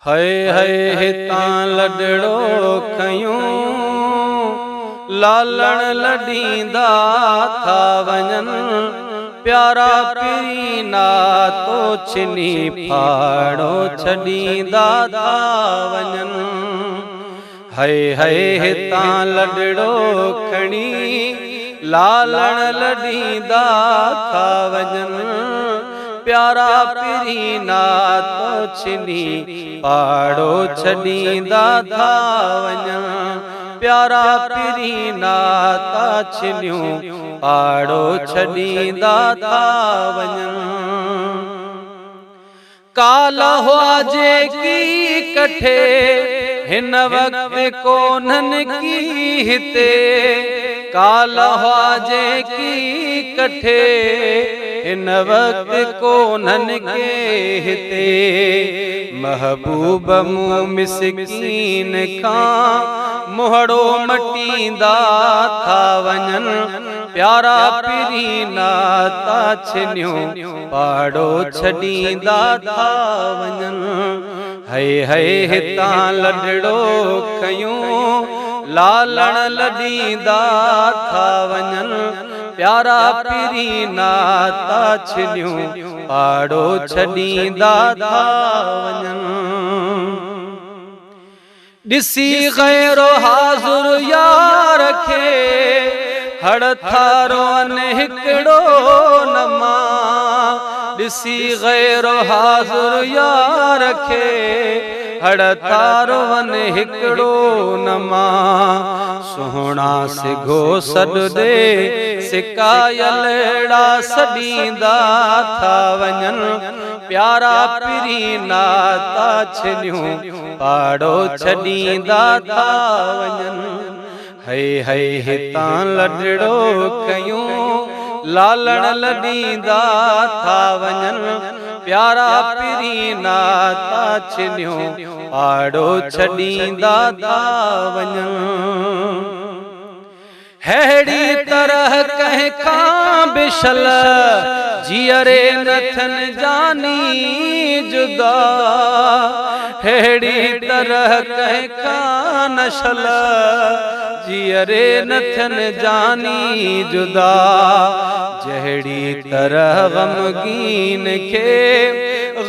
हाय हाय हितां लडड़ो खयूं लालण लडींदा था वञन प्यारा पीना तो छिनी फाड़ो छडींदा था वञन। हाय हाय हितां लडड़ो खणी लालण लडींदा था वञन प्यारा पीना तो छिनी फाड़ो छडींदा था वञन प्यारा पीना ता छिनियूं फाड़ो छडींदा था वञन। काल हुआ जेकी कठे हिन वक्त कोन्हन की हिते काल हुआ जेकी कठे हिन वक्त कोन्हन के हिते महबूब मुँह मिसकीन खां मुहड़ो मटींदा था वञन प्यारा पीना ता छिनियूं फाड़ो छडींदा था वञन। हाय हाय हितां लडड़ो खयूं लालण लडींदा था वञन प्यारा पीना ता छिनियूं फाड़ो छडींदा था वञन। दिसी गैरो हाज़ुर यार खे हड़ थारो हिकड़ो नमा दिसी गैरो हाज़ुर यार खे हड़ थारो हिकड़ो नमा सोहणा सिघो सॾ दे सिकायलड़ा सडींदा था वञन प्यारा पीना ता छिनियूं फाड़ो छडींदा था वञन। हाय हाय हितां लडड़ो खयूं लालण लडींदा था वञन प्यारा पीना ता छिनियूं फाड़ो छडींदा था वञन। हेड़ी तरह कंहिं खां बिशल जियरे नथन जानी जुदा हेड़ी तरह कंहिं खां नशल जियरे नथन जानी जुदा जहिड़ी तरह गमगीन के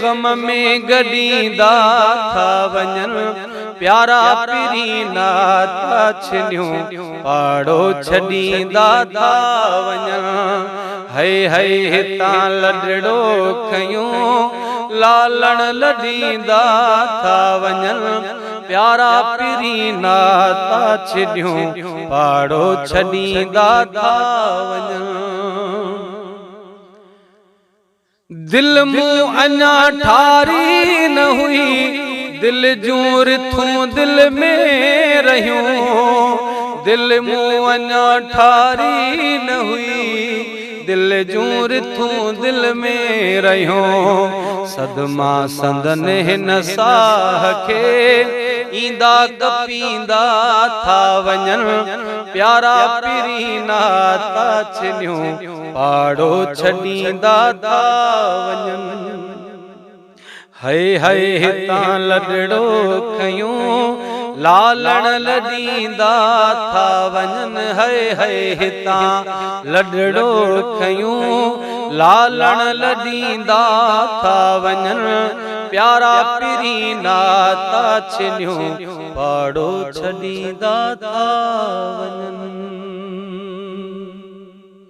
गम में गडींदा था वञन प्यारा पीना ता छिनियूं फाड़ो छडींदा था वञन। हाय हाय हितां लडड़ो खयूं लालण लडींदा था वञन प्यारा पीना ता छिनियूं फाड़ो छडींदा था वञन। दिल मुँह अञा ठारी न हुई दिल जूं रिथूं दिल में रहियूं दिल मुँह अञा ठारी न हुई दिल जूं रिथूं दिल में रहियूं सदमा संदन हिन साह खे ईंदा कपींदा था वञन प्यारा पीना ता छिनियूं फाड़ो छडींदा था वञन। हाय हाय हितां लडड़ो खयूं लालण लडींदा था वञन हाय हाय हितां लडड़ो खयूं लालण लडींदा था वञन प्यारा पीना ता छिनियूं फाड़ो छडींदा था वञन।